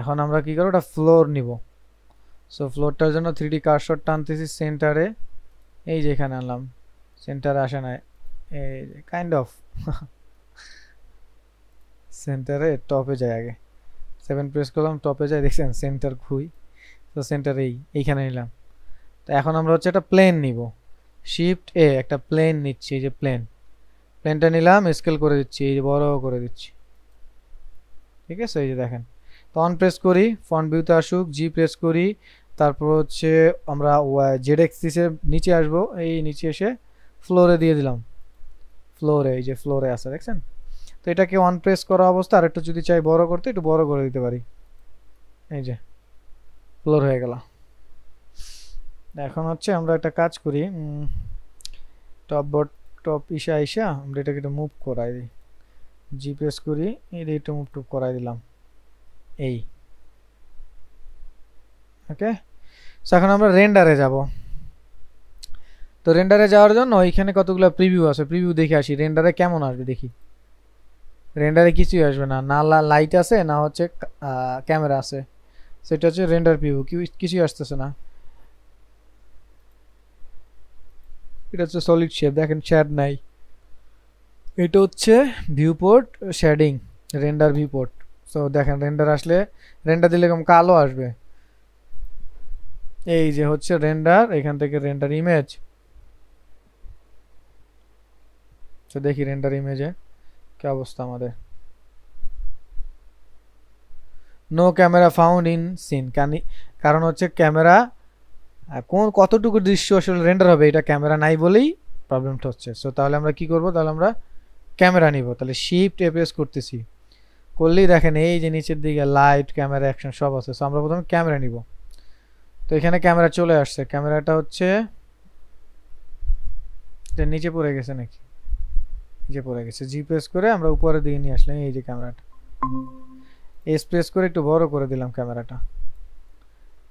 এখন আমরা কি করব, এটা ফ্লোর নিব। সো ফ্লোরটার জন্য 3D কার্সর টানতেছি সেন্টারে, এই যে এখানে আনলাম, সেন্টারে আসে না, এই কাইন্ড অফ সেন্টারে টপে যায়, আগে 7 প্রেস করলাম, টপে যায়, দেখছেন সেন্টার খুই। তো সেন্টার এইখানে নিলাম। তো এখন আমরা হচ্ছে একটা প্লেন নিব, শিফট এ একটা প্লেন নিচ্ছি, এই যে প্লেনটা নিলাম, স্কেল করে দিচ্ছি, এই যে বড় করে দিচ্ছি, ঠিক আছে। এই যে দেখেন, তো অন প্রেস করি, ফন্ট ভিউতে আসুক, জি প্রেস করি, তারপর হচ্ছে আমরা জেড এক্সিসের নিচে আসব, এই নিচে এসে ফ্লোরে দিয়ে দিলাম, ফ্লোরে, এই যে ফ্লোরে আছে দেখছেন। তো এটাকে অন প্রেস করা অবস্থা, আর একটু যদি চাই বড় করতে, একটু বড় করে দিতে পারি, এই যে ফ্লোর হয়ে গেল। এখন হচ্ছে আমরা একটা কাজ করি, টপ ইসা আমরা এটাকে একটু মুভ করাই দিই, জি প্রেস করি, এই একটু মুভ টুপ করাই দিলাম, এই ওকে। সো এখন আমরা রেন্ডারে যাব। তো রেন্ডারে যাওয়ার জন্য এখানে কতগুলো প্রিভিউ আছে, প্রিভিউ দেখে আসি রেন্ডারে কেমন আসবে দেখি। রেন্ডারে কিছুই আসবে না, না লাইট আছে না হচ্ছে ক্যামেরা আছে, সেটা হচ্ছে রেন্ডার প্রিভিউ, কিছুই আসতেছে না। এটা হচ্ছে সলিড শেপ, দেখেন শ্যাড নাই। এটা হচ্ছে viewport shading, render viewport. So দেখেন রেন্ডার আসলে, রেন্ডার দিলে এরকম কালো আসবে, এই যে হচ্ছে রেন্ডার, এখান থেকে রেন্ডার ইমেজ। তো দেখি রেন্ডার ইমেজে কি অবস্থা আমাদের। No camera found in scene, কারণ হচ্ছে ক্যামেরা কতটুকু দৃশ্য আসলে রেন্ডার হবে, এটা ক্যামেরা নাই বলেই প্রবলেমটা হচ্ছে। সো তাহলে আমরা কি করব, তাহলে আমরা ক্যামেরা নিব, তাহলে শিফট এ প্রেস করতেছি, করলেই দেখেন এই যে নিচের দিকে লাইট, ক্যামেরা, অ্যাকশন সব আছে। সো আমরা প্রথমে ক্যামেরা নিব। তো এখানে ক্যামেরা চলে আসছে, ক্যামেরাটা হচ্ছে এটা নিচে পড়ে গেছে নাকি, নিচে পড়ে গেছে, জি প্রেস করে আমরা উপরের দিকে নিয়ে আসলাম, এই যে ক্যামেরাটা, এস প্রেস করে একটু বড় করে দিলাম ক্যামেরাটা,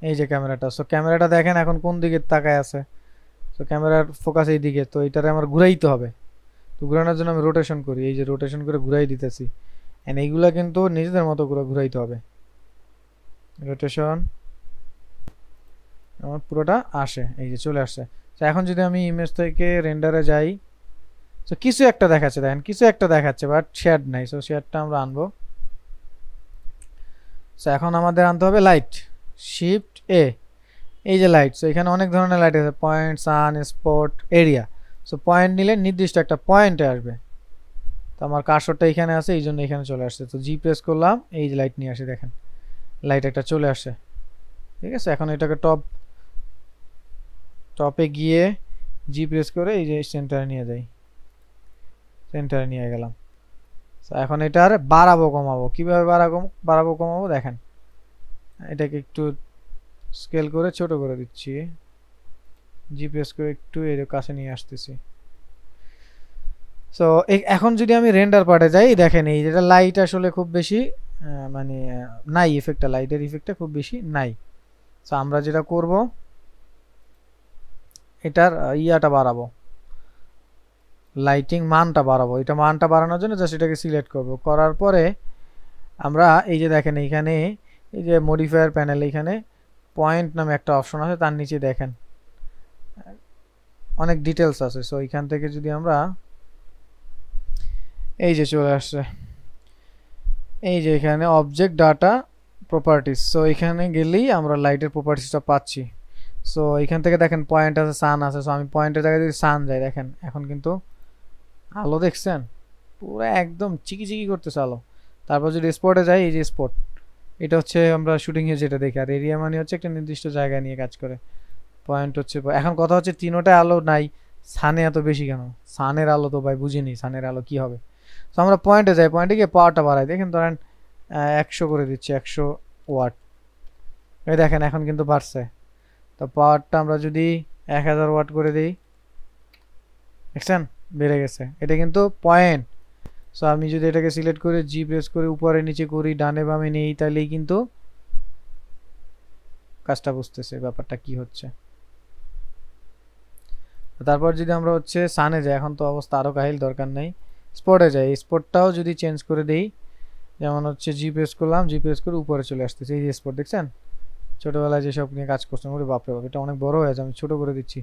এই যে ক্যামেরাটা। সো ক্যামেরাটা দেখেন এখন কোন দিকে তাকায় আছে, তো ক্যামেরার ফোকাস এই দিকে, তো এটারে আমার ঘুরাইতে হবে। তো ঘুরানোর জন্য আমি রোটেশন করি, এই যে রোটেশন করে ঘুরাই দিতেছি, এন্ড এইগুলা কিন্তু নিজেদের মতো করে ঘুরাইতে হবে, রোটেশন আমার পুরোটা আসে, এই যে চলে আসছে। তো এখন যদি আমি ইমেজ থেকে রেন্ডারে যাই, তো কিছু একটা দেখাচ্ছে, দেখেন কিছু একটা দেখাচ্ছে, বাট শেড নাই। সো শেডটা আমরা আনবো। সো এখন আমাদের আনতে হবে লাইট, শিফট এ, এই যে লাইট। সো এখানে অনেক ধরনের লাইট আছে, পয়েন্ট, সান, স্পট, এরিয়া। সো পয়েন্ট নিলে নির্দিষ্ট একটা পয়েন্টে আসবে, তো আমার কার্সরটা এখানে আছে, এই জন্য এখানে চলে আসছে। তো জি প্রেস করলাম, এই যে লাইট নিয়ে আসে, দেখেন লাইট একটা চলে আসছে, ঠিক আছে। এখন এটাকে টপে গিয়ে জি প্রেস করে এই যে সেন্টারে নিয়ে যাই, সেন্টারে নিয়ে গেলাম। এখন এটার বাড়াবো কমাবো, কিভাবে বাড়াবো কমাবো দেখেন, এটাকে একটু স্কেল করে ছোট করে দিচ্ছি, জি প্রেস করে একটু এর কাছে নিয়ে আসতেছি। সো এখন যদি আমি রেন্ডার পার্টে যাই, দেখেন এই যেটা লাইট আসলে খুব বেশি মানে নাই, ইফেক্টটা, লাইটের ইফেক্টটা খুব বেশি নাই। সো আমরা যেটা করব, এটার ইয়াটা বাড়াবো, লাইটিং মানটা বাড়াবো। এটা মানটা বাড়ানোর জন্য জাস্ট এটাকে সিলেক্ট করব, করার পরে আমরা এই যে দেখেন এইখানে এই যে মডিফায়ার প্যানেল, এখানে পয়েন্ট নামে একটা অপশন আছে, তার নিচে দেখেন অনেক ডিটেলস আছে। সো এখান থেকে যদি আমরা এই যে চলে আসছে, এই যে এখানে অবজেক্ট ডাটা প্রপার্টিস, সো এখানে গেলেই আমরা লাইটের প্রপার্টিসটা পাচ্ছি। সো এখান থেকে দেখেন পয়েন্ট আছে, সান আছে। সো আমি পয়েন্টের জায়গায় যদি সান যাই, দেখেন এখন কিন্তু আলো দেখছেন পুরো একদম চিকি করতেছে আলো। তারপর যদি স্পটে যাই, এই যে স্পট, এটা হচ্ছে আমরা শুটিংয়ে যেটা দেখি, আর এরিয়া মানে হচ্ছে একটা নির্দিষ্ট জায়গায় নিয়ে কাজ করে। পয়েন্ট হচ্ছে, এখন কথা হচ্ছে তিনোটায় আলো নাই, সানে এত বেশি কেন? সানের আলো তো ভাই বুঝিনি, সানের আলো কি হবে। তো আমরা পয়েন্টে যাই, পয়েন্টে গিয়ে পাওয়ারটা বাড়াই, দেখেন ধরেন 100 করে দিচ্ছি, 100 ওয়াট, এই দেখেন এখন কিন্তু বাড়ছে। তো পাওয়ারটা আমরা যদি 1000 ওয়াট করে দিই, দেখছেন বেড়ে গেছে, এটা কিন্তু পয়েন্ট। সো আমি যদি এটাকে সিলেক্ট করে জি প্রেস করে উপরে নিচে করি, ডানে বামে নেই, তাহলেই কিন্তু কাজটা বুঝতেছে ব্যাপারটা কি হচ্ছে। তারপর যদি আমরা হচ্ছে সানে যাই, এখন তো অবস্থা আরো কাহিল, দরকার নাই। স্পটে যাই, স্পটটাও যদি চেঞ্জ করে দেই, যেমন হচ্ছে জিপিএস করলাম, জিপিএস করে উপরে চলে আসতেছে এই যে স্পট দেখছেন, ছোটবেলায় যেসব নিয়ে কাজ করছেন, ওরে বাপরে বাপ, এটা অনেক বড় হয়ে আছে, আমি ছোট করে দিচ্ছি,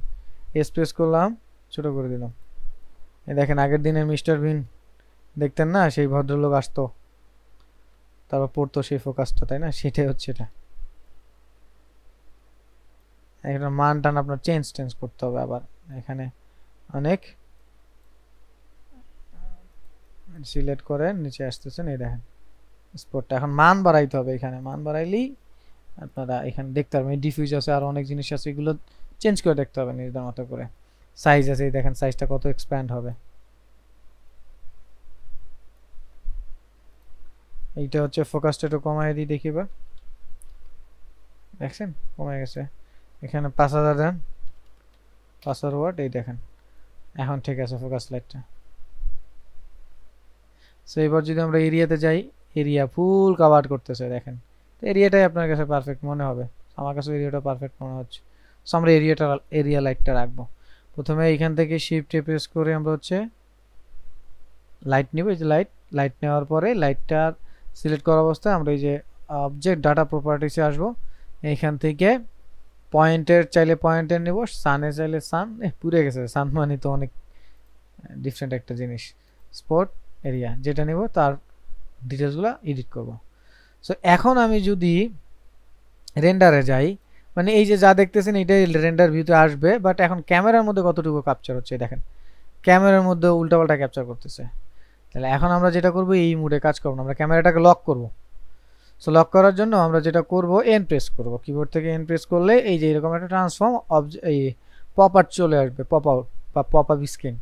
স্পেস করলাম, ছোট করে দিলাম। এই দেখেন আগের দিনের মিস্টার বিন দেখতেন না, সেই ভদ্রলোক আসতো তারপর পড়তো সেই ফোকাসটা, তাই না, সেটাই হচ্ছে এটা। একটা মান টান আপনার চেঞ্জ করতে হবে আবার, এখানে অনেক সিলেক্ট করেন, নিচে আসতেছেন, এই দেখেন স্পটটা, এখন মান বাড়াইতে হবে, এখানে মান বাড়াইলেই আপনারা এখানে দেখতে পারবেন ডিফিউজ আছে, আর অনেক জিনিস আছে, এগুলো চেঞ্জ করে দেখতে হবে নিজেদের মতো করে। সাইজ আছে, এই দেখেন সাইজটা কত এক্সপ্যান্ড হবে, এইটা হচ্ছে ফোকাসটা একটু কমাই দিই দেখি, বা দেখছেন কমে গেছে, এখানে 5000 দেন, 5000 ওয়াট, এই দেখেন এখন ঠিক আছে ফোকাস লাইটটা। সো এবার যদি আমরা এরিয়াতে যাই, এরিয়া ফুল কভার করতেছে দেখেন, তো এরিয়াটাই আপনার কাছে পারফেক্ট মনে হবে, আমার কাছে এরিয়াটা পারফেক্ট মনে হচ্ছে। সো আমরা এরিয়া লাইটটা রাখবো। প্রথমে এইখান থেকে শিফট প্রেস করে আমরা হচ্ছে লাইট নিব, এই যে লাইট নেওয়ার পরে লাইটটা সিলেক্ট করা অবস্থায় আমরা এই যে অবজেক্ট ডাটা প্রপার্টিসে আসবো, এইখান থেকে পয়েন্টের চাইলে পয়েন্টের নেব, সানে চাইলে সান, পুড়ে গেছে, সান মানে তো অনেক ডিফারেন্ট একটা জিনিস, স্পট এরিয়া যেটা নেব তার ডিটেলসগুলো এডিট করব। সো এখন আমি যদি রেন্ডারে যাই, মানে এই যে যা দেখতেছেন এটাই রেন্ডার ভিউতে আসবে, বাট এখন ক্যামেরার মধ্যে কতটুকু ক্যাপচার হচ্ছে দেখেন, ক্যামেরার মধ্যে উল্টাপাল্টা ক্যাপচার করতেছে। তাহলে এখন আমরা যেটা করব, এই মুডে কাজ করব না, আমরা ক্যামেরাটাকে লক করব। সো লক করার জন্য আমরা যেটা করব, এন প্রেস করব, কিবোর্ড থেকে এন প্রেস করলে এই যে এরকম একটা ট্রান্সফর্ম এই পপ আউট চলে আসবে, পপ আউট বা পপ আপ স্ক্রিন।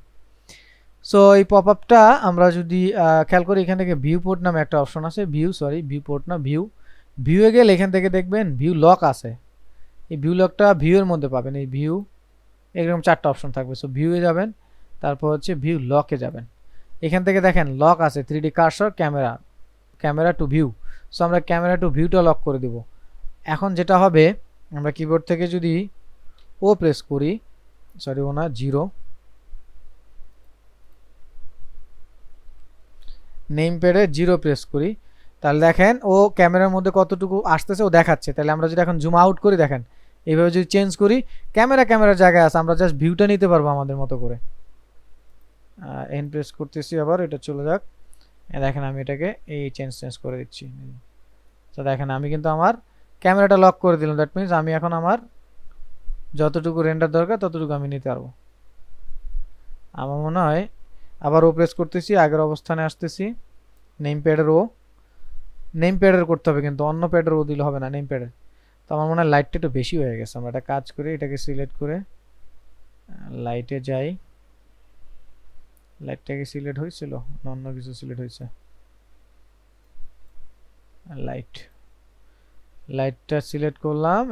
সো এই পপ আপটা আমরা যদি খেয়াল করি, এখান থেকে ভিউ পোর্ট নামে একটা অপশন আছে, ভিউ পোর্ট না, ভিউয়ে গেলে এখান থেকে দেখবেন ভিউ লক আছে, এই ভিউ লকটা ভিউয়ের মধ্যে পাবেন, এই ভিউ এরকম 4টা অপশন থাকবে। সো ভিউয়ে যাবেন, তারপর হচ্ছে ভিউ লকে যাবেন, এখান থেকে দেখেন লক আছে 3D cursor, camera two view. So আমরা ক্যামেরা টু ভিউটা লক করে দিব। এখন যেটা হবে, আমরা কিবোর্ড থেকে যদি ও প্রেস করি, সরি ও না, 0, নেম প্যাডে 0 প্রেস করি, তাহলে দেখেন ও ক্যামেরার মধ্যে কতটুকু আসতেছে ও দেখাচ্ছে। তাহলে আমরা যদি এখন জুম আউট করি, দেখেন এইভাবে যদি চেঞ্জ করি, ক্যামেরার জায়গায় আছে, আমরা জাস্ট ভিউটা নিতে পারবো আমাদের মতো করে। এন প্রেস করতেছি আবার, এটা চলে যাক, দেখেন আমি এটাকে এই চেঞ্জ করে দিচ্ছি। তো দেখেন আমি কিন্তু আমার ক্যামেরাটা লক করে দিলাম, দ্যাট মিনস আমি এখন আমার যতটুকু রেন্ডার দরকার ততটুকু আমি নিতে পারবো। আমার মনে হয় আবার ও প্রেস করতেছি, আগের অবস্থানে আসতেছি, নেম প্যাডের করতে হবে, কিন্তু অন্য প্যাডের ও দিলে হবে না, নেম প্যাডের। তো আমার মনে হয় লাইটটা একটু বেশি হয়ে গেছে, আমরা একটা কাজ করি, এটাকে সিলেক্ট করে লাইটে যাই, লাইটটাকে সিলেক্ট হয়েছিল না অন্য কিছু সিলেক্ট হয়েছে, লাইটটা সিলেক্ট করলাম,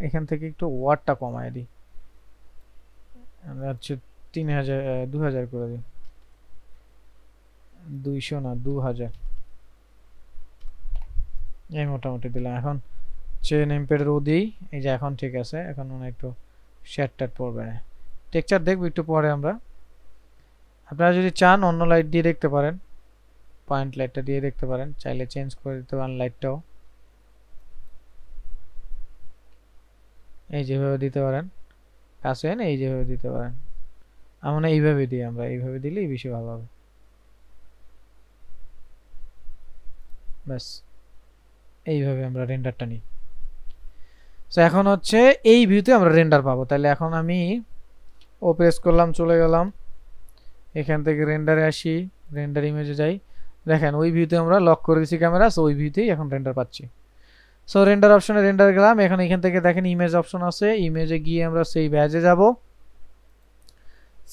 এখান থেকে একটু ওয়াটটা কমায় দিই, আমরা হচ্ছে 2000 করে দিই, 200 না 2000, এই মোটামুটি দিলাম। এখন চেন এমপেডের ও দিই, এই যে এখন ঠিক আছে, এখন মনে একটু শেডটার পড়বে না, টেক্সচার দেখবো একটু পরে আমরা। আপনারা যদি চান অন্য লাইট দিয়ে দেখতে পারেন, পয়েন্ট লাইটটা দিয়ে দেখতে পারেন, চাইলে চেঞ্জ করে দিতে পারেন লাইটটাও, এই যেভাবে দিতে পারেন, কাছে এনে এই যেভাবে দিতে পারেন, আমরা এইভাবে দিই, আমরা এইভাবে দিলেই বেশি ভালো হবে। ব্যাস এইভাবে আমরা রেন্ডারটা নিই। সো এখন হচ্ছে এই ভিউতে আমরা রেন্ডার পাবো। তাহলে এখন আমি ও প্রেস করলাম, চলে গেলাম, এখান থেকে রেন্ডারে আসি, রেন্ডার ইমেজে যাই, দেখেন ওই ভিউতে আমরা লক করে দিয়েছি ক্যামেরা, সো ওই ভিউতেই এখন রেন্ডার পাচ্ছি। সো রেন্ডার অপশনে রেন্ডার গেলাম, এখন এখান থেকে দেখেন ইমেজ অপশন আছে, ইমেজে গিয়ে আমরা সেই ব্যাজে যাব,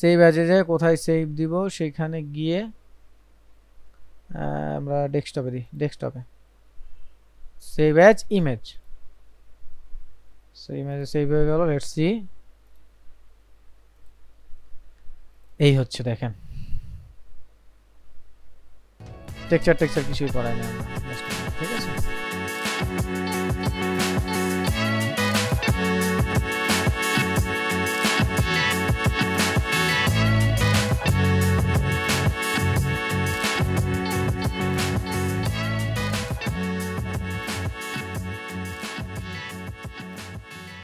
সেই ব্যাজে যায় কোথায় সেভ দিব, সেইখানে গিয়ে আমরা ডেস্কটপে দিই, ডেস্কটপে সেভ অ্যাজ ইমেজ, সো ইমেজে সেভ হয়ে গেল। লেটস সি, এই হচ্ছে দেখেন টেক্সচার কিছুই করাই না আমরা।